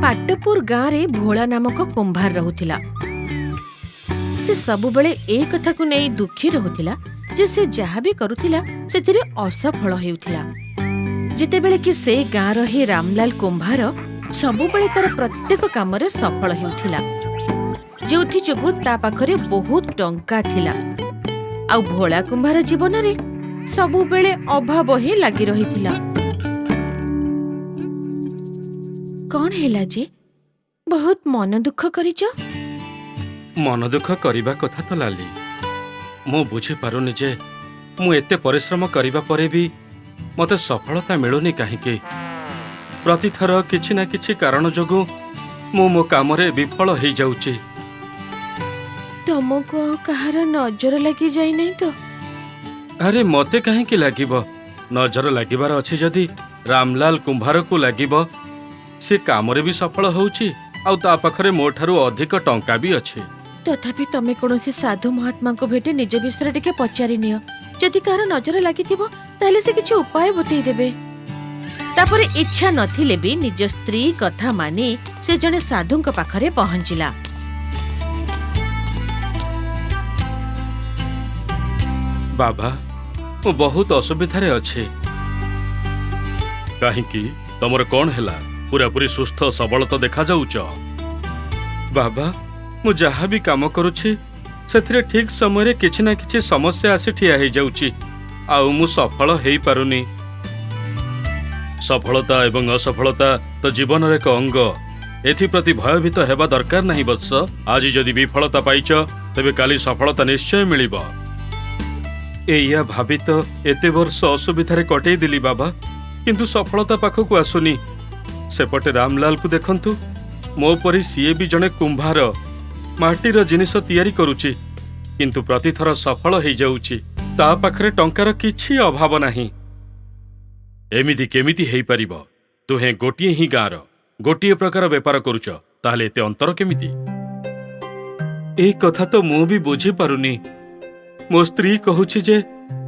पाटपुर गाँव रे भोला नामक कुंभार रहुथिला। से सबुबेले ए कथा को नहीं दुखी रहुथिला जे से जहा भी करुथिला सेथिरे असफल हेउथिला। जेतेबेले कि से गाँव रो ही रामलाल कुंभार सबुबेले तार प्रत्येक काम रे सफल हेउथिला, जोथि जोगु ता पाखरे बहुत टंका थिला। आ भोला कुंभार जीवन रे सबुबेले अभाव ही लागी रहिथिला। कौन हैला जे बहुत मन दुख करिछ? मन दुख करिबा कथा तो लाली, मु बुझी पारुनी जे मु एते परिश्रम करिबा परे भी मते सफलता मिलुनी काहेकि। प्रतिथर किछि ना किछि कारण जोगु मु मो काम रे विफल हो जाउची। तुमको कहार नजर लगी जाई नहीं तो? अरे मते काहेकि लागिबो? नजर लागिबार अछि जदी रामलाल कुंभार को लागिबो। से काम रे भी सफल होउची आउ ता पाखरे मोठारु अधिक टंका भी अछि। तथापि तमे कोनोसी साधु महात्मा को भेटे निज विषय टिके पचारि नियो। जदि कहार नजर लागिथिबो ताले से किछि उपाय बतई देबे। तापरे इच्छा नथिले भी निज स्त्री कथा मानी से जने साधुंक पाखरे पहुंचिला। बाबा मु बहुत असुविधारे अछि। काहेकि तमर कोन हैला? पूरा पूरी सुस्थ सबल तो देखा जाउच। बाबा मु जहा भी काम करूछि सेथिरे ठीक समय रे किछि ना किछि समस्या आसी ठिया हे जाउछि आउ मु सफल हेई पारुनी। सफलता एवं असफलता तो जीवन रे एक अंग, एथि प्रति भयभीत हेबा दरकार नहीं वत्स। आज जदि विफलता पाइछ तबे काली सफलता निश्चय मिलिबो। एया भाबी तो एते वर्ष असुविधारे कटई दिली बाबा, किंतु सफलता पाखकु आसुनी। सेपटे रामलाल को देखंतु, मो परी सीए भी जने कुंभार माटीर जिनिस तैयारी करुची, किंतु प्रतिथर सफल हो जाउची। ता पाखरे टंकार किछि अभाव नाही। एमिति केमिति हेई परिबो? तुहे गोटिए ही गाँर गोटिए प्रकार बेपार करुच, ताहले एते अंतर केमिति? ए कथा तो मु भी बुझी पारुनी। मो स्त्री कहूछि जे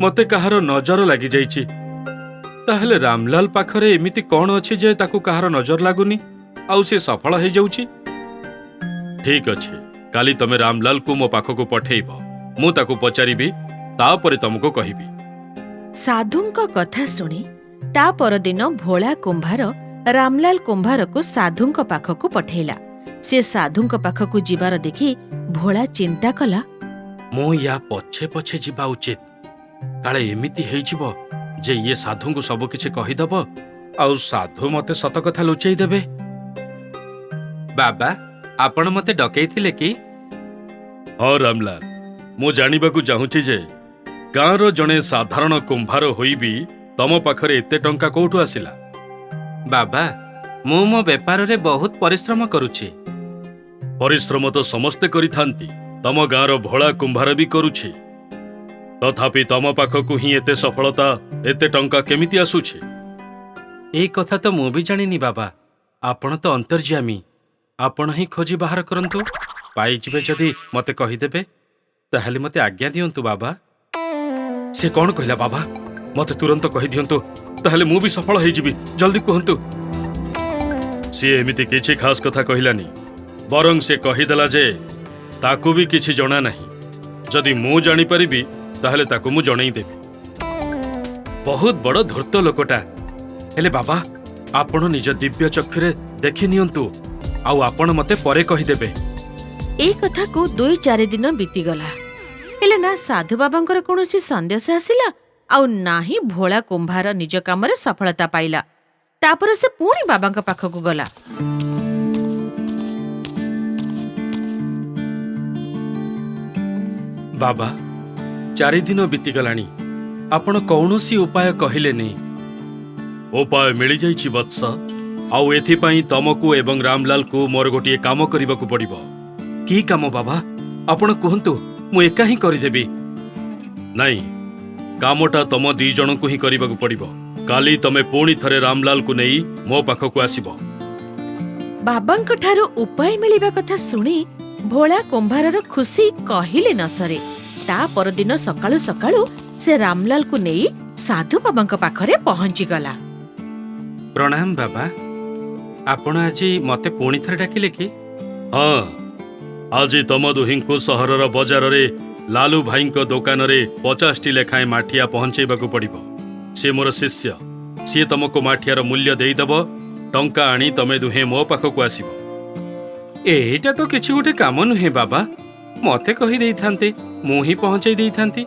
मते कहार नजर लागी जाइछि। ताहले रामलाल पाखरे एमिति कौन अछि जे ताकू कहार नजर लागुनी आउ से सफल हो जाउछि? ठीक अछि, काली तमे रामलाल को मो पाखको पठेइबो। मु ताकू पचारिबी, तापरे तुमको कहिबी। साधुंक कथा सुनी ता परदिन भोला कुंभार रामलाल कुंभार को साधुंक पाखको पठेला। से साधुंक पाखको जिबार देखि भोला चिंता कला, मो या पछे पछे जिबा उचित। काले एमिति हेइ जिवो जे ये साधु को सब किछि कहि दबो आउ साधु मते सत कथा लुचेई देबे। बाबा आपण मते डकैथिले कि? हां रामलाल, मु जानिबाकू चाहूछि जे गाँर जणे साधारण कुंभार होई भी तम पाखरे एते टंका कोठु आसिला? बाबा मु मो व्यापार रे बहुत परिश्रम करूछि। परिश्रम तो समस्ते करिथांती, तम गाँर भोला कुंभार भी करूछि। तथापि तम पाखकु ही एते सफलता एते टंका केमिति आसुछि? ए कथा तो मु भी जानिनी बाबा। आपण तो अंतर्यामी, आपण ही खोजी बाहर करंतु। पाई जिबे जदी मते कहि देबे ताहले मते आज्ञा दियंतु बाबा। से कोन कहला बाबा? मते तुरंत कहि दियंतु, ताहले मु भी सफल होई जिबी। जल्दी कहंतु। सी एमिति किछि खास कथा कहिलानी, बरং से कहिदेला जे ताकू भी किछि जणा नाही। जदि मु जानि परिबी ताहले ताकू मु जणई देबी। बहुत बड़ धूर्त लोकटा। हेले बाबा आपण निज दिव्य चक्षुरे देखि नियंतु आउ आपण मते परे कहि देबे। ए कथा को 2-4 दिन बीती गला, हेले ना साधु बाबांकर कोनोसी संदेश आसिला आउ नाही भोला कुंभार निज काम रे सफलता पाइला। तापर से पुणी बाबांक पाखकु गला। बाबा 4 दिन बीती गलानी, आपण कौनसी उपाय कहिले नहीं। उपाय मिली जाइछि वत्स, आउ एथिपाई तमकु एवं रामलाल को मोर गोटिए काम करिबाकू पड़िबो। की काम बाबा? आपण कहंतु, मु एका ही करि देबी। नहीं, कामटा तम 2 जण को ही करिबाकू पड़िबो। काली तमे पुणी थरे रामलाल को नेई मो पाखकु आसीबो। बाबांक ठारो उपाय मिलिबा कथा सुनी भोला कुंभारर खुशी कहिले न सरे। ता परदिन सकाळु सकाळु से रामलाल को नेई साधु बाबांक पाखरे पहुंची गला। प्रणाम बाबा। ଆପଣ ଆଜି ମତେ ପୁଣି ଥରେ ଡାକିଲେ କି? ହଁ, ଆଜି ତମ ଦୁହିଁଙ୍କୁ ସହରର ବଜାରରେ ଲାଲୁ ଭାଇଙ୍କ ଦୋକାନରେ 50ଟି ଲେଖାଏଁ ମାଠିଆ ପହଞ୍ଚେଇବାକୁ ପଡ଼ିବ। ସିଏ ମୋର ଶିଷ୍ୟ, ସିଏ ତମକୁ ମାଠିଆର ମୂଲ୍ୟ ଦେଇଦେବ। ଟଙ୍କା ଆଣି ତମେ ଦୁହେଁ ମୋ ପାଖକୁ ଆସିବ। ଏଇଟା ତ କିଛି ଗୋଟେ କାମ ନୁହେଁ ବାବା, ମତେ କହି ଦେଇଥାନ୍ତେ, ମୁଁ ହିଁ ପହଞ୍ଚେଇ ଦେଇଥାନ୍ତି।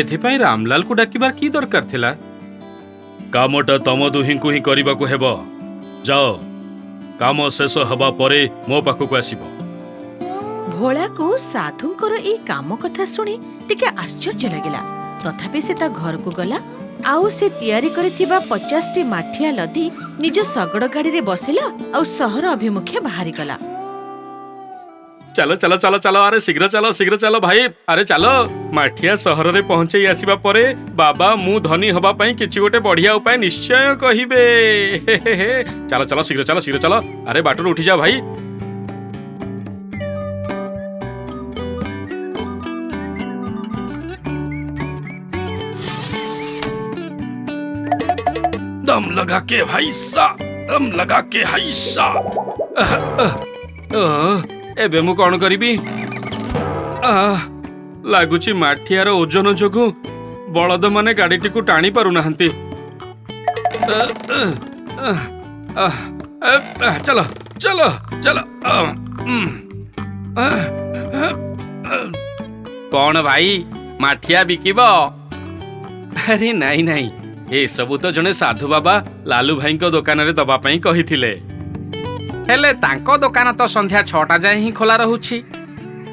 ଏଥିପାଇଁ ରାମଲାଲକୁ ଡାକିବାର କି ଦରକାର ଥିଲା? କାମଟା ତମ ଦୁହିଁଙ୍କୁ ହିଁ କରିବାକୁ ହେବ। ଯାଅ, କାମ ଶେଷ ହେବା ପରେ ମୋ ପାଖକୁ ଆସିବ। ଭୋଳାକୁ ସାଧୁଙ୍କର ଏଇ କାମ କଥା ଶୁଣି ଟିକେ ଆଶ୍ଚର୍ଯ୍ୟ ଲାଗିଲା। ତଥାପି ସେ ତା ଘରକୁ ଗଲା ଆଉ ସେ ତିଆରି କରିଥିବା 50ଟି ମାଠିଆ ଲଦି ନିଜ ଶଗଡ଼ ଗାଡ଼ିରେ ବସିଲା ଆଉ ସହର ଅଭିମୁଖେ ବାହାରିଗଲା। ଚାଲ ଚାଲ ଚାଲ ଚାଲ, ଆରେ ଶୀଘ୍ର ଚାଲ ଭାଇ, ଆରେ ଚାଲ। ମାଠିଆ ସହରରେ ପହଞ୍ଚେଇ ଆସିବା ପରେ ବାବା ମୁଁ ଧନୀ ହବା ପାଇଁ କିଛି ଗୋଟେ ବଢିଆ ଉପାୟ ନିଶ୍ଚୟ କହିବେ। ଚାଲ ଚାଲ, ଶୀଘ୍ର ଚାଲ, ଆରେ ବାଟରୁ ଉଠିଯା ଭାଇ। दम लगा के भाई सा, दम लगा के हाई सा। ଏବେ ମୁଁ କଣ କରିବି? ଲାଗୁଛି ମାଠିଆର ଓଜନ ଯୋଗୁଁ ବଳଦ ମାନେ ଗାଡ଼ିଟିକୁ ଟାଣି ପାରୁନାହାନ୍ତି। ଚାଲ ଚାଲ ଚାଲ। କଣ ଭାଇ, ମାଠିଆ ବିକିବ? ଆରେ ନାଇଁ ନାଇଁ, ଏସବୁ ତ ଜଣେ ସାଧୁ ବାବା ଲାଲୁ ଭାଇଙ୍କ ଦୋକାନରେ ଦବା ପାଇଁ କହିଥିଲେ। ହେଲେ ତାଙ୍କ ଦୋକାନ ତ ସନ୍ଧ୍ୟା 6ଟା ଯାଏ ହିଁ ଖୋଲା ରହୁଛି।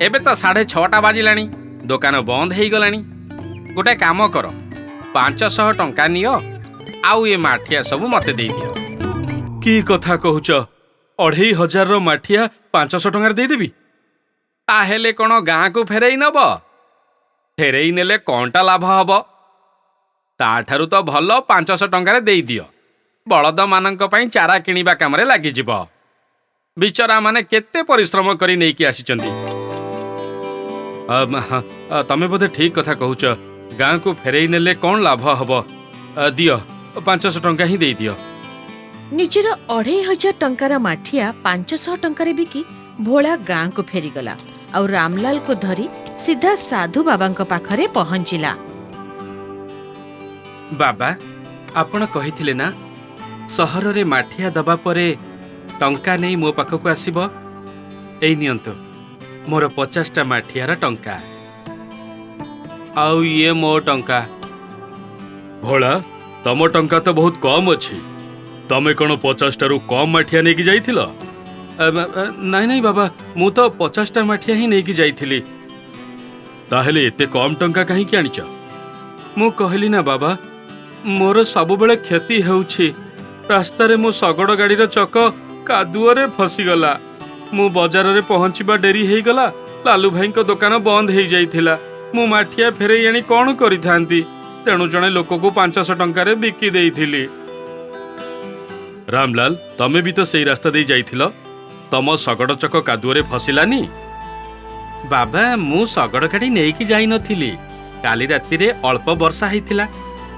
ଏବେ ତ 6:30 ବାଜିଲାଣି, ଦୋକାନ ବନ୍ଦ ହେଇଗଲାଣି। ଗୋଟେ କାମ କର, 500 ଟଙ୍କା ନିଅ ଆଉ ଏ ମାଠିଆ ସବୁ ମତେ ଦେଇଦିଅ। କି କଥା କହୁଛ? 2500ର ମାଠିଆ 500 ଟଙ୍କାରେ ଦେଇଦେବି? ତାହେଲେ କଣ ଗାଁକୁ ଫେରେଇ ନବ? ଫେରେଇ ନେଲେ କଣଟା ଲାଭ ହବ? ତାଠାରୁ ତ ଭଲ 500 ଟଙ୍କାରେ ଦେଇଦିଅ। ବଳଦମାନଙ୍କ ପାଇଁ ଚାରା କିଣିବା କାମରେ ଲାଗିଯିବ। ବିଚରା ମାନେ କେତେ ପରିଶ୍ରମ କରି ନେଇକି ଆସିଛନ୍ତି। ତମେ ବୋଧେ ଠିକ କଥା କହୁଛ। ଗାଁକୁ ଫେରେଇ ନେଲେ କଣ ଲାଭ ହବ? ଦିଅ, 500 ଟଙ୍କା ହିଁ ଦେଇଦିଅ। ନିଜର 2500 ଟଙ୍କାର ମାଠିଆ 500 ଟଙ୍କାରେ ବିକି ଭୋଳା ଗାଁକୁ ଫେରିଗଲା ଆଉ ରାମଲାଲକୁ ଧରି ସିଧା ସାଧୁ ବାବାଙ୍କ ପାଖରେ ପହଞ୍ଚିଲା। ବାବା, ଆପଣ କହିଥିଲେ ନା ସହରରେ ମାଠିଆ ଦବା ପରେ ଟଙ୍କା ନେଇ ମୋ ପାଖକୁ ଆସିବ। ଏଇ ନିଅନ୍ତୁ ମୋର 50ଟା ମାଠିଆର ଟଙ୍କା। ଆଉ ଇଏ ମୋ ଟଙ୍କା। ଭୋଳା, ତମ ଟଙ୍କା ତ ବହୁତ କମ୍ ଅଛି। ତମେ କଣ 50ଟାରୁ କମ୍ ମାଠିଆ ନେଇକି ଯାଇଥିଲ? ନାଇଁ ନାଇଁ ବାବା, ମୁଁ ତ 50ଟା ମାଠିଆ ହିଁ ନେଇକି ଯାଇଥିଲି। ତାହେଲେ ଏତେ କମ୍ ଟଙ୍କା କାହିଁକି ଆଣିଛ? ମୁଁ କହିଲି ନା ବାବା, ମୋର ସବୁବେଳେ କ୍ଷତି ହେଉଛି। ରାସ୍ତାରେ ମୋ ଶଗଡ଼ ଗାଡ଼ିର ଚକ କାଦୁଅରେ ଫସିଗଲା। ମୁଁ ବଜାରରେ ପହଞ୍ଚିବା ଡେରି ହେଇଗଲା। ଲାଲୁ ଭାଇଙ୍କ ଦୋକାନ ବନ୍ଦ ହେଇଯାଇଥିଲା। ମୁଁ ମାଠିଆ ଫେରେଇ ଆଣି କଣ କରିଥାନ୍ତି? ତେଣୁ ଜଣେ ଲୋକକୁ 500 ଟଙ୍କାରେ ବିକି ଦେଇଥିଲି। ରାମଲାଲ, ତମେ ବି ତ ସେଇ ରାସ୍ତା ଦେଇ ଯାଇଥିଲ। ତମ ଶଗଡ଼ ଚକ କାଦୁଅରେ ଫସିଲାନି? ବାବା, ମୁଁ ଶଗଡ଼ ଗାଡ଼ି ନେଇକି ଯାଇନଥିଲି। କାଲି ରାତିରେ ଅଳ୍ପ ବର୍ଷା ହେଇଥିଲା।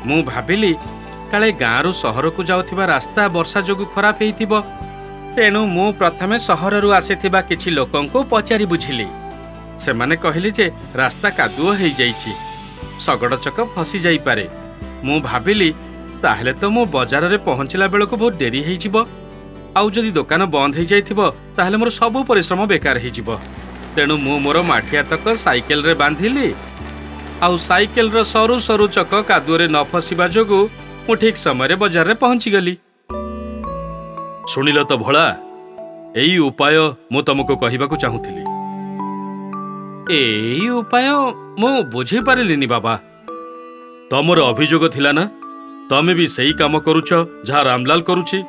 ମୁଁ ଭାବିଲି କାଳେ ଗାଁରୁ ସହରକୁ ଯାଉଥିବା ରାସ୍ତା ବର୍ଷା ଯୋଗୁଁ ଖରାପ ହେଇଥିବ। ତେଣୁ ମୁଁ ପ୍ରଥମେ ସହରରୁ ଆସିଥିବା କିଛି ଲୋକଙ୍କୁ ପଚାରି ବୁଝିଲି। ସେମାନେ କହିଲେ ଯେ ରାସ୍ତା କାଦୁଅ ହେଇଯାଇଛି, ଶଗଡ଼ ଚକ ଫସି ଯାଇପାରେ। ମୁଁ ଭାବିଲି ତାହେଲେ ତ ମୁଁ ବଜାରରେ ପହଞ୍ଚିଲା ବେଳକୁ ବହୁତ ଡେରି ହେଇଯିବ। ଆଉ ଯଦି ଦୋକାନ ବନ୍ଦ ହେଇଯାଇଥିବ ତାହେଲେ ମୋର ସବୁ ପରିଶ୍ରମ ବେକାର ହେଇଯିବ। ତେଣୁ ମୁଁ ମୋର ମାଠିଆ ତକ ସାଇକେଲରେ ବାନ୍ଧିଲି ଆଉ ସାଇକେଲର ସରୁ ସରୁ ଚକ କାଦୁଅରେ ନ ଫସିବା ଯୋଗୁଁ ମୁଁ ଠିକ ସମୟରେ ବଜାରରେ ପହଞ୍ଚିଗଲି। ଶୁଣିଲ ତ ଭୋଳା, ଏଇ ଉପାୟ ମୁଁ ତମକୁ କହିବାକୁ ଚାହୁଁଥିଲି। ଏଇ ଉପାୟ ମୁଁ ବୁଝିପାରିଲିନି ବାବା। ତମର ଅଭିଯୋଗ ଥିଲା ନା ତମେ ବି ସେଇ କାମ କରୁଛ ଯାହା ରାମଲାଲ କରୁଛି।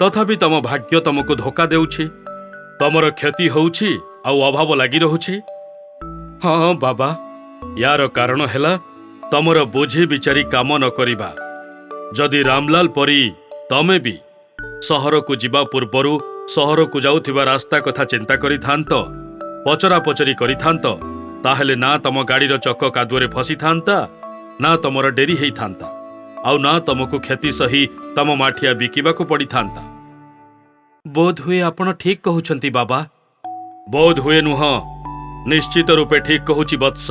ତଥାପି ତମ ଭାଗ୍ୟ ତମକୁ ଧୋକା ଦେଉଛି। ତମର କ୍ଷତି ହଉଛି ଆଉ ଅଭାବ ଲାଗି ରହୁଛି। ହଁ ବାବା, ୟାର କାରଣ ହେଲା ତମର ବୁଝି ବିଚାରି କାମ ନ କରିବା। ଯଦି ରାମଲାଲ ପରି ତମେ ବି ସହରକୁ ଯିବା ପୂର୍ବରୁ ସହରକୁ ଯାଉଥିବା ରାସ୍ତା କଥା ଚିନ୍ତା କରିଥାନ୍ତ, ପଚରାପଚରି କରିଥାନ୍ତ, ତାହେଲେ ନା ତମ ଗାଡ଼ିର ଚକ କାଦୁଅରେ ଫସିଥାନ୍ତା, ନା ତମର ଡେରି ହେଇଥାନ୍ତା, ଆଉ ନା ତମକୁ କ୍ଷତି ସହି ତମ ମାଠିଆ ବିକିବାକୁ ପଡ଼ିଥାନ୍ତା। ବୋଧ ହୁଏ ଆପଣ ଠିକ୍ କହୁଛନ୍ତି ବାବା। ବୋଧ ହୁଏ ନୁହଁ, ନିଶ୍ଚିତ ରୂପେ ଠିକ୍ କହୁଛି ବତ୍ସ।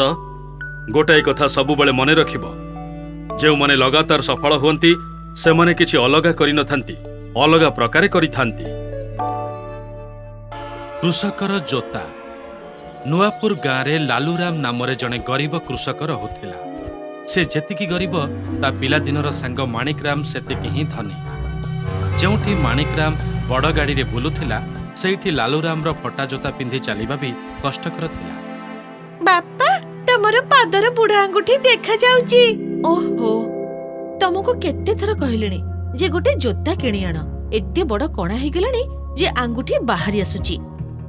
ଗୋଟାଏ କଥା ସବୁବେଳେ ମନେ ରଖିବ, ଯେଉଁମାନେ ଲଗାତାର ସଫଳ ହୁଅନ୍ତି ସେମାନେ କିଛି ଅଲଗା କରିନଥାନ୍ତି, ଅଲଗା ପ୍ରକାରେ କରିଥାନ୍ତି। କୃଷକର ଜୋତା। ନୂଆପୁର ଗାଁରେ ଲାଲୁରାମ ନାମରେ ଜଣେ ଗରିବ କୃଷକ ରହୁଥିଲା। ସେ ଯେତିକି ଗରିବ, ତା ପିଲାଦିନର ସାଙ୍ଗ ମାଣିକରାମ ସେତିକି ହିଁ ଧନୀ। ଯେଉଁଠି ମାଣିକରାମ ବଡ଼ ଗାଡ଼ିରେ ବୁଲୁଥିଲା, ସେଇଠି ଲାଲୁରାମର ଫଟା ଜୋତା ପିନ୍ଧି ଚାଲିବା ବି କଷ୍ଟକର ଥିଲା। ବାପା, ତମର ପାଦର ବୁଢା ଆଙ୍ଗୁଠି ଦେଖାଯାଉଛି। ଓହୋ, ତମକୁ କେତେ ଥର କହିଲିଣି ଯେ ଗୋଟେ ଜୋତା କିଣି ଆଣ। ଏତେ ବଡ କଣା ହେଇଗଲାଣି ଯେ ଆଙ୍ଗୁଠି ବାହାରି ଆସୁଛି।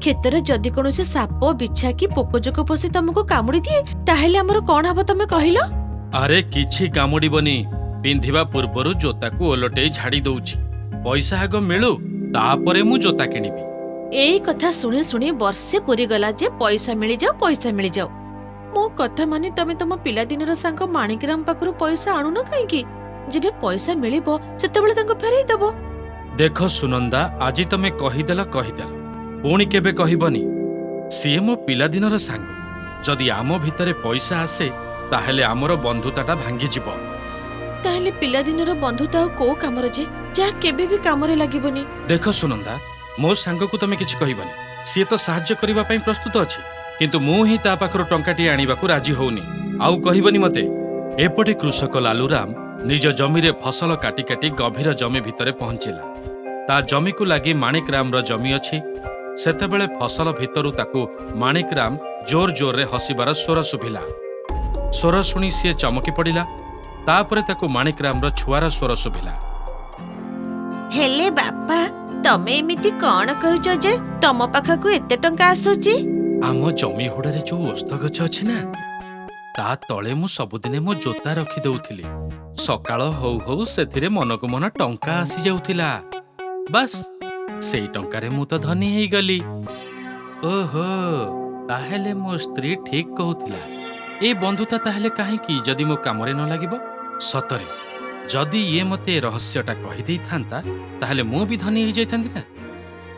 କ୍ଷେତରେ ଯଦି କୌଣସି ସାପ, ବିଛା କି ପୋକଜୋକ ପଶି ତମକୁ କାମୁଡି ଦିଏ, ତାହେଲେ ଆମର କଣ ହବ ତମେ କହିଲ? ଆରେ କିଛି କାମୁଡ଼ିବନି। ପିନ୍ଧିବା ପୂର୍ବରୁ ଜୋତାକୁ ଓଲଟେଇ ଝାଡ଼ି ଦଉଛି। ପଇସା ଆଗ ମିଳୁ, ତାପରେ ମୁଁ ଜୋତା କିଣିବି। ଏଇ କଥା ଶୁଣି ଶୁଣି ବର୍ଷେ ପୁରିଗଲା ଯେ ପଇସା ମିଳିଯାଉ। ମୋ କଥା ମାନି ତମେ ତମ ପିଲାଦିନର ସାଙ୍ଗ ମାଣିକରାମ ପାଖରୁ ପଇସା ଆଣୁନ କାହିଁକି? ଯେବେ ପଇସା ମିଳିବ ସେତେବେଳେ ତାଙ୍କୁ ଫେରେଇ ଦବ। ଦେଖ ସୁନନ୍ଦା, ଆଜି ତମେ କହିଦେଲ, ପୁଣି କେବେ କହିବନି। ସିଏ ମୋ ପିଲାଦିନର ସାଙ୍ଗ। ଯଦି ଆମ ଭିତରେ ପଇସା ଆସେ, ତାହେଲେ ଆମର ବନ୍ଧୁତାଟା ଭାଙ୍ଗିଯିବ। ତାହେଲେ ପିଲାଦିନର ବନ୍ଧୁତା ଆଉ କୋଉ କାମର ଯେ, ଯାହା କେବେ ବି କାମରେ ଲାଗିବନି? ଦେଖ ସୁନନ୍ଦା, ମୋ ସାଙ୍ଗକୁ ତମେ କିଛି କହିବନି। ସିଏ ତ ସାହାଯ୍ୟ କରିବା ପାଇଁ ପ୍ରସ୍ତୁତ ଅଛି, କିନ୍ତୁ ମୁଁ ହିଁ ତା ପାଖରୁ ଟଙ୍କାଟିଏ ଆଣିବାକୁ ରାଜି ହଉନି। ଆଉ କହିବନି ମତେ। ଏପଟେ କୃଷକ ଲାଲୁରାମ ନିଜ ଜମିରେ ଫସଲ କାଟି କାଟି ଗଭୀର ଜମି ଭିତରେ ପହଞ୍ଚିଲା। ତା ଜମିକୁ ଲାଗି ମାଣିକରାମର ଜମି ଅଛି। ସେତେବେଳେ ଫସଲ ଭିତରୁ ତାକୁ ମାଣିକରାମ ଜୋର ଜୋରରେ ହସିବାର ସ୍ୱର ଶୁଭିଲା। ସ୍ୱର ଶୁଣି ସିଏ ଚମକି ପଡ଼ିଲା। ତାପରେ ତାକୁ ମାଣିକରାମର ଛୁଆର ସ୍ୱର ଶୁଭିଲା। ହେଲେ ବାପା, ତମେ ଏମିତି କଣ କରୁଛ ଯେ ତମ ପାଖକୁ ଏତେ ଟଙ୍କା ଆସୁଛି? ଆମ ଜମି ହୁଡ଼ାରେ ଯୋଉ ଓସ୍ତ ଗଛ ଅଛି ନା, ତା ତଳେ ମୁଁ ସବୁଦିନେ ମୋ ଜୋତା ରଖିଦଉଥିଲି। ସକାଳ ହଉ ହଉ ସେଥିରେ ମନକୁ ମନ ଟଙ୍କା ଆସିଯାଉଥିଲା। ବାସ୍, ସେଇ ଟଙ୍କାରେ ମୁଁ ତ ଧନୀ ହେଇଗଲି। ଓହୋ, ତାହେଲେ ମୋ ସ୍ତ୍ରୀ ଠିକ୍ କହୁଥିଲା। ଏ ବନ୍ଧୁତା ତାହେଲେ କାହିଁକି ଯଦି ମୋ କାମରେ ନ ଲାଗିବ? ସତରେ, ଯଦି ଇଏ ମୋତେ ଏ ରହସ୍ୟଟା କହିଦେଇଥାନ୍ତା, ତାହେଲେ ମୁଁ ବି ଧନୀ ହେଇଯାଇଥାନ୍ତି ନା।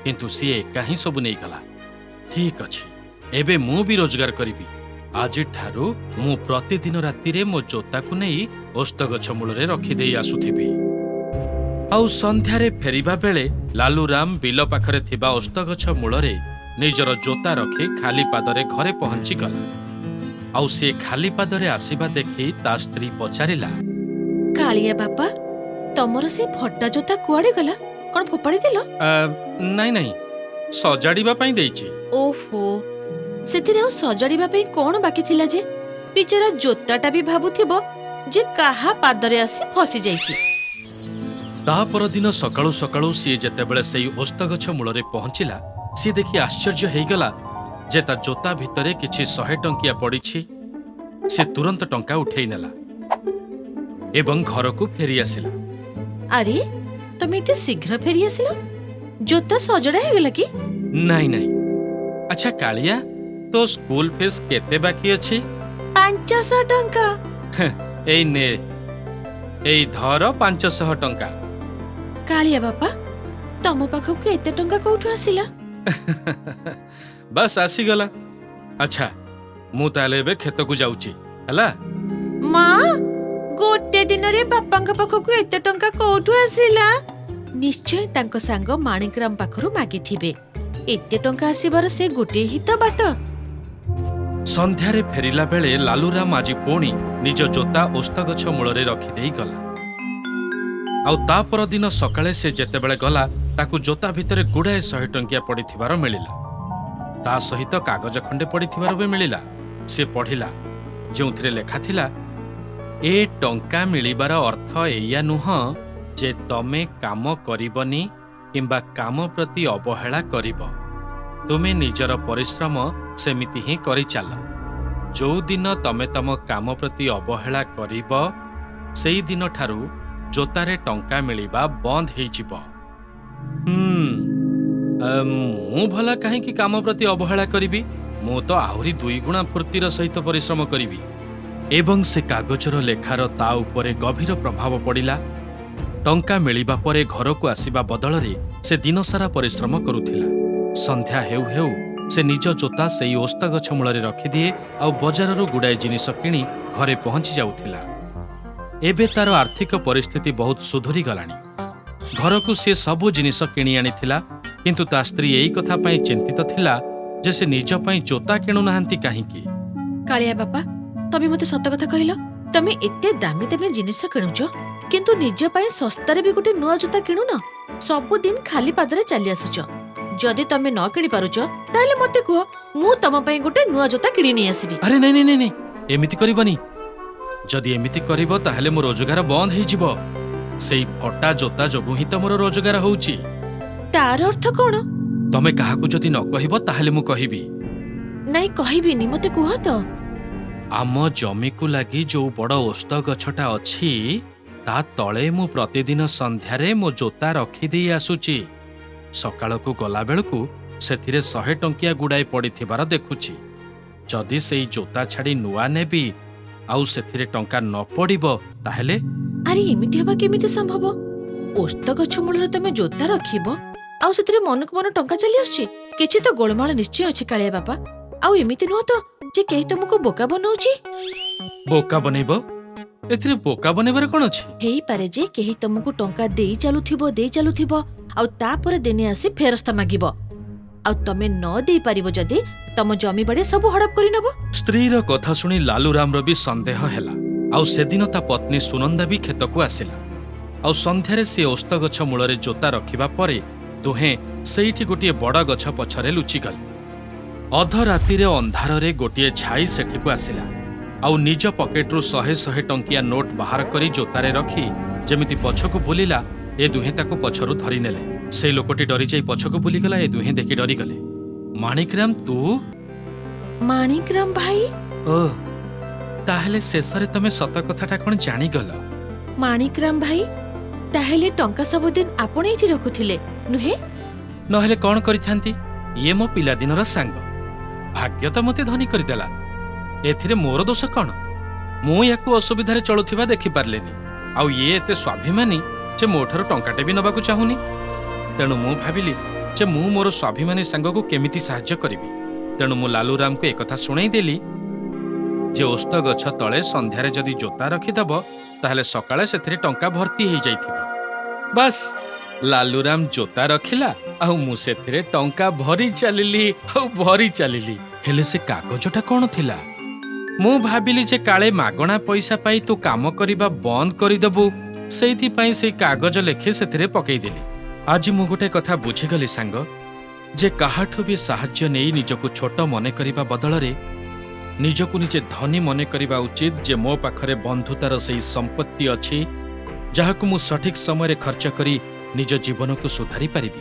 କିନ୍ତୁ ସିଏ ଏକା ହିଁ ସବୁ ନେଇଗଲା। ଠିକ୍ ଅଛି, ଏବେ ମୁଁ ବି ରୋଜଗାର କରିବି। ଆଜିଠାରୁ ମୁଁ ପ୍ରତିଦିନ ରାତିରେ ମୋ ଜୋତାକୁ ନେଇ ଓସ୍ତଗଛ ମୂଳରେ ରଖିଦେଇ ଆସୁଥିବି। ଆଉ ସନ୍ଧ୍ୟାରେ ଫେରିବା ବେଳେ ଲାଲୁରାମ ବିଲ ପାଖରେ ଥିବା ଓସ୍ତଗଛ ମୂଳରେ ନିଜର ଜୋତା ରଖି ଖାଲି ପାଦରେ ଘରେ ପହଞ୍ଚିଗଲା। ଆଉ ସେ ଖାଲି ପାଦରେ ଆସିବା ଦେଖି ତା ସ୍ତ୍ରୀ ପଚାରିଲା, କାଳିଆ ବାପା, ତମର ସେ ଫଟା ଜୋତା କୁଆଡେ ଗଲା? କଣ ଫୋପାଡ଼ି ଦେଲ? ନାଇଁ, ସଜାଡ଼ିବା ପାଇଁ ଦେଇଛି। ଓହୋ, ସେଥିରେ ଆଉ ସଜାଡ଼ିବା ପାଇଁ କଣ ବାକି ଥିଲା ଯେ? ବିଚରା ଜୋତାଟା ବି ଭାବୁଥିବ ଯେ କାହା ପାଦରେ ଆସି ଫସି ଯାଇଛି। ତା ପରଦିନ ସକାଳୁ ସକାଳୁ ସିଏ ଯେତେବେଳେ ସେଇ ଓସ୍ତଗଛ ମୂଳରେ ପହଞ୍ଚିଲା, ସିଏ ଦେଖି ଆଶ୍ଚର୍ଯ୍ୟ ହେଇଗଲା ଯେ ତା ଜୋତା ଭିତରେ କିଛି 100 ଟଙ୍କିଆ ପଡ଼ିଛି। ସେ ତୁରନ୍ତ ଟଙ୍କା ଉଠେଇ ନେଲା ଏବଂ ଘରକୁ ଫେରି ଆସିଲା। ଆରେ, ତମେ ଏତେ ଶୀଘ୍ର ଫେରି ଆସିଲ? ଜୋତା ସଜଡ଼ା ହେଇଗଲା କି? ନାଇଁ। ଆଚ୍ଛା କାଳିଆ, ତୋ ସ୍କୁଲ ଫିସ୍ କେତେ ବାକି ଅଛି? 500 ଟଙ୍କା। ଏଇ ନେ, ଏଇ ଧର 500 ଟଙ୍କା। କାଳିଆ ବାପା, ତମ ପାଖକୁ ଏତେ ଟଙ୍କା କୋଉଠୁ ଆସିଲା? ବାସ୍ ଆସିଗଲା। ଆଚ୍ଛା, ମୁଁ ତାହେଲେ ଏବେ କ୍ଷେତକୁ ଯାଉଛି, ହେଲା? ମା, ଗୋଟେ ଦିନରେ ବାପାଙ୍କ ପାଖକୁ ଏତେ ଟଙ୍କା କୋଉଠୁ ଆସିଲା? ନିଶ୍ଚୟ ତାଙ୍କ ସାଙ୍ଗ ମାଣିକରାମ ପାଖରୁ ମାଗିଥିବେ। ଏତେ ଟଙ୍କା ଆସିବାର ସେ ଗୋଟିଏ ହିଁ ତ ବାଟ। ସନ୍ଧ୍ୟାରେ ଫେରିଲା ବେଳେ ଲାଲୁରାମ ଆଜି ପୁଣି ନିଜ ଜୋତା ଓସ୍ତଗଛ ମୂଳରେ ରଖିଦେଇ ଗଲା। ଆଉ ତା ପରଦିନ ସକାଳେ ସେ ଯେତେବେଳେ ଗଲା, ତାକୁ ଜୋତା ଭିତରେ ଗୁଡ଼ାଏ 100 ଟଙ୍କିଆ ପଡ଼ିଥିବାର ମିଳିଲା। ତା ସହିତ କାଗଜ ଖଣ୍ଡେ ପଡ଼ିଥିବାର ବି ମିଳିଲା। ସେ ପଢ଼ିଲା, ଯେଉଁଥିରେ ଲେଖାଥିଲା, ଏ ଟଙ୍କା ମିଳିବାର ଅର୍ଥ ଏଇଆ ନୁହଁ ଯେ ତମେ କାମ କରିବନି କିମ୍ବା କାମ ପ୍ରତି ଅବହେଳା କରିବ। ତୁମେ ନିଜର ପରିଶ୍ରମ ସେମିତି ହିଁ କରିଚାଲ। ଯୋଉଦିନ ତମେ ତମ କାମ ପ୍ରତି ଅବହେଳା କରିବ, ସେଇଦିନଠାରୁ ଜୋତାରେ ଟଙ୍କା ମିଳିବା ବନ୍ଦ ହେଇଯିବ। ମୁଁ ଭଲା କାହିଁକି କାମ ପ୍ରତି ଅବହେଳା କରିବି? ମୁଁ ତ ଆହୁରି 2 ଗୁଣା ଫୁର୍ତ୍ତିର ସହିତ ପରିଶ୍ରମ କରିବି। ଏବଂ ସେ କାଗଜର ଲେଖାର ତା ଉପରେ ଗଭୀର ପ୍ରଭାବ ପଡ଼ିଲା। ଟଙ୍କା ମିଳିବା ପରେ ଘରକୁ ଆସିବା ବଦଳରେ ସେ ଦିନସାରା ପରିଶ୍ରମ କରୁଥିଲା। ସନ୍ଧ୍ୟା ହେଉ ହେଉ ସେ ନିଜ ଜୋତା ସେଇ ଓସ୍ତ ଗଛ ମୂଳରେ ରଖିଦିଏ ଆଉ ବଜାରରୁ ଗୁଡ଼ାଏ ଜିନିଷ କିଣି ଘରେ ପହଞ୍ଚି ଯାଉଥିଲା। ଏବେ ତାର ଆର୍ଥିକ ପରିସ୍ଥିତି ବହୁତ ସୁଧୁରି ଗଲାଣି। ଘରକୁ ସେ ସବୁ ଜିନିଷ କିଣି ଆଣିଥିଲା, କିନ୍ତୁ ତା ସ୍ତ୍ରୀ ଏଇ କଥା ପାଇଁ ଚିନ୍ତିତ ଥିଲା ଯେ ସେ ନିଜ ପାଇଁ ଜୋତା କିଣୁନାହାନ୍ତି କାହିଁକି। କାଳିଆ ବାପା, ତମେ ମତେ ସତ କଥା କହିଲ, ତମେ ଏତେ ଦାମୀ ଦାମୀ ଜିନିଷ କିଣୁଛ କିନ୍ତୁ ନିଜ ପାଇଁ ଶସ୍ତାରେ ବି ଗୋଟେ ନୂଆ ଜୋତା କିଣୁନ। ସବୁଦିନ ଖାଲି ପାଦରେ ଚାଲି ଆସୁଛ। ଯଦି ତମେ ନ କିଣି ପାରୁଛ ତାହେଲେ ମତେ କୁହ, ମୁଁ ତମ ପାଇଁ ଗୋଟେ ନୂଆ ଜୋତା କିଣି ନେଇ ଆସିବି। ଆରେ ନାଇଁ ନାଇଁ ନାଇଁ, ଏମିତି କରିବନି। ଯଦି ଏମିତି କରିବ ତାହେଲେ ମୋ ରୋଜଗାର ବନ୍ଦ ହେଇଯିବ। ସେଇ ଫଟା ଜୋତା ଯୋଗୁଁ ହିଁ ତ ମୋର ରୋଜଗାର ହଉଛି। ତାର ଅର୍ଥ କଣ? ତମେ କାହାକୁ ଯଦି ନ କହିବ ତାହେଲେ ମୁଁ କହିବି। ନାଇଁ କହିବିନି, ମତେ କୁହ ତ। ଆମ ଜମିକୁ ଲାଗି ଯୋଉ ବଡ଼ ଓସ୍ତ ଗଛଟା ଅଛି ତା ତଳେ ମୁଁ ପ୍ରତିଦିନ ସନ୍ଧ୍ୟାରେ ମୋ ଜୋତା ରଖିଦେଇ ଆସୁଛି। ସକାଳକୁ ଗଲାବେଳକୁ ସେଥିରେ 100 ଟଙ୍କିଆ ଗୁଡ଼ାଏ ପଡ଼ିଥିବାର ଦେଖୁଛି। ଯଦି ସେଇ ଜୋତା ଛାଡ଼ି ନୂଆ ନେବି ଆଉ ସେଥିରେ ଟଙ୍କା ନ ପଡ଼ିବ ତାହେଲେ? ଆରେ ଏମିତି ହବା କେମିତି ସମ୍ଭବ? ଓସ୍ତ ଗଛ ମୂଳରେ ତମେ ଜୋତା ରଖିବ ଆଉ ସେଥିରେ ମନକୁ ମନ ଟଙ୍କା ଚାଲି ଆସୁଛି? କିଛି ତ ଗୋଳମାଳ ନିଶ୍ଚୟ ଅଛି କାଳିଆ ବାପା। ଆଉ ଏମିତି ନୁହଁ ତ ଯେ କେହି ତମକୁ ବୋକା ବନଉଛି? ବୋକା ବନେଇବ? ଏଥିରେ ବୋକା ବନେଇବାର କଣ ଅଛି? ହେଇପାରେ ଯେ କେହି ତମକୁ ଟଙ୍କା ଦେଇ ଚାଲୁଥିବ ଆଉ ତାପରେ ଦିନେ ଆସି ଫେରସ୍ତ ମାଗିବ। ଆଉ ତମେ ନ ଦେଇ ପାରିବ ଯଦି ତମ ଜମି ବାଡ଼ି ସବୁ ହଡପ କରି ନେବ। ସ୍ତ୍ରୀର କଥା ଶୁଣି ଲାଲୁରାମର ବି ସନ୍ଦେହ ହେଲା। ଆଉ ସେଦିନ ତା ପତ୍ନୀ ସୁନନ୍ଦା ବି କ୍ଷେତକୁ ଆସିଲା। ଆଉ ସନ୍ଧ୍ୟାରେ ସେ ଓସ୍ତ ଗଛ ମୂଳରେ ଜୋତା ରଖିବା ପରେ ଦୁହେଁ ସେଇଠି ଗୋଟିଏ ବଡ଼ ଗଛ ପଛରେ ଲୁଚିଗଲେ। ଅଧରାତିରେ ଅନ୍ଧାରରେ ଗୋଟିଏ ଛାଇ ସେଠିକୁ ଆସିଲା ଆଉ ନିଜ ପକେଟରୁ 100 ଟଙ୍କିଆ ନୋଟ ବାହାର କରି ଜୋତାରେ ରଖି ଯେମିତି ପଛକୁ ବୁଲିଲା, ଏ ଦୁହେଁ ତାକୁ ପଛରୁ ଧରିନେଲେ। ସେଇ ଲୋକଟି ଡରିଯାଇ ପଛକୁ ବୁଲିଗଲା। ଏ ଦୁହେଁ ଦେଖି ଡରିଗଲେ। ମାଣିକରାମ, ତୁ? ମାଣିକରାମ ଭାଇ? ଓଃ, ତାହେଲେ ଶେଷରେ ତମେ ସତ କଥାଟା କଣ ଜାଣିଗଲ? ମାଣିକରାମ ଭାଇ, ତାହେଲେ ଟଙ୍କା ସବୁଦିନ ଆପଣ ଏଇଠି ରଖୁଥିଲେ ନୁହେଁ? ନହେଲେ କଣ କରିଥାନ୍ତି? ଇଏ ମୋ ପିଲାଦିନର ସାଙ୍ଗ। ଭାଗ୍ୟ ତ ମତେ ଧନୀ କରିଦେଲା। ଏଥିରେ ମୋର ଦୋଷ କଣ? ମୁଁ ୟାକୁ ଅସୁବିଧାରେ ଚଳୁଥିବା ଦେଖିପାରିଲିନି। ଆଉ ଇଏ ଏତେ ସ୍ୱାଭିମାନୀ ଯେ ମୋଠାରୁ ଟଙ୍କାଟେ ବି ନେବାକୁ ଚାହୁଁନି। ତେଣୁ ମୁଁ ଭାବିଲି ଯେ ମୁଁ ମୋର ସ୍ୱାଭିମାନୀ ସାଙ୍ଗକୁ କେମିତି ସାହାଯ୍ୟ କରିବି। ତେଣୁ ମୁଁ ଲାଲୁରାମକୁ ଏକଥା ଶୁଣାଇଦେଲି ଯେ ଓସ୍ତ ଗଛ ତଳେ ସନ୍ଧ୍ୟାରେ ଯଦି ଜୋତା ରଖିଦେବ ତାହେଲେ ସକାଳେ ସେଥିରେ ଟଙ୍କା ଭର୍ତ୍ତି ହେଇଯାଇଥିବ। ବାସ୍, ଲାଲୁରାମ ଜୋତା ରଖିଲା ଆଉ ମୁଁ ସେଥିରେ ଟଙ୍କା ଭରି ଚାଲିଲି। ହେଲେ ସେ କାଗଜଟା କଣ ଥିଲା? ମୁଁ ଭାବିଲି ଯେ କାଳେ ମାଗଣା ପଇସା ପାଇ ତୁ କାମ କରିବା ବନ୍ଦ କରିଦେବୁ, ସେଇଥିପାଇଁ ସେଇ କାଗଜ ଲେଖି ସେଥିରେ ପକେଇଦେଲି। ଆଜି ମୁଁ ଗୋଟେ କଥା ବୁଝିଗଲି ସାଙ୍ଗ, ଯେ କାହାଠୁ ବି ସାହାଯ୍ୟ ନେଇ ନିଜକୁ ଛୋଟ ମନେ କରିବା ବଦଳରେ ନିଜକୁ ନିଜେ ଧନୀ ମନେ କରିବା ଉଚିତ। ଯେ ମୋ ପାଖରେ ବନ୍ଧୁତାର ସେଇ ସମ୍ପତ୍ତି ଅଛି ଯାହାକୁ ମୁଁ ସଠିକ୍ ସମୟରେ ଖର୍ଚ୍ଚ କରି ନିଜ ଜୀବନକୁ ସୁଧାରି ପାରିବି।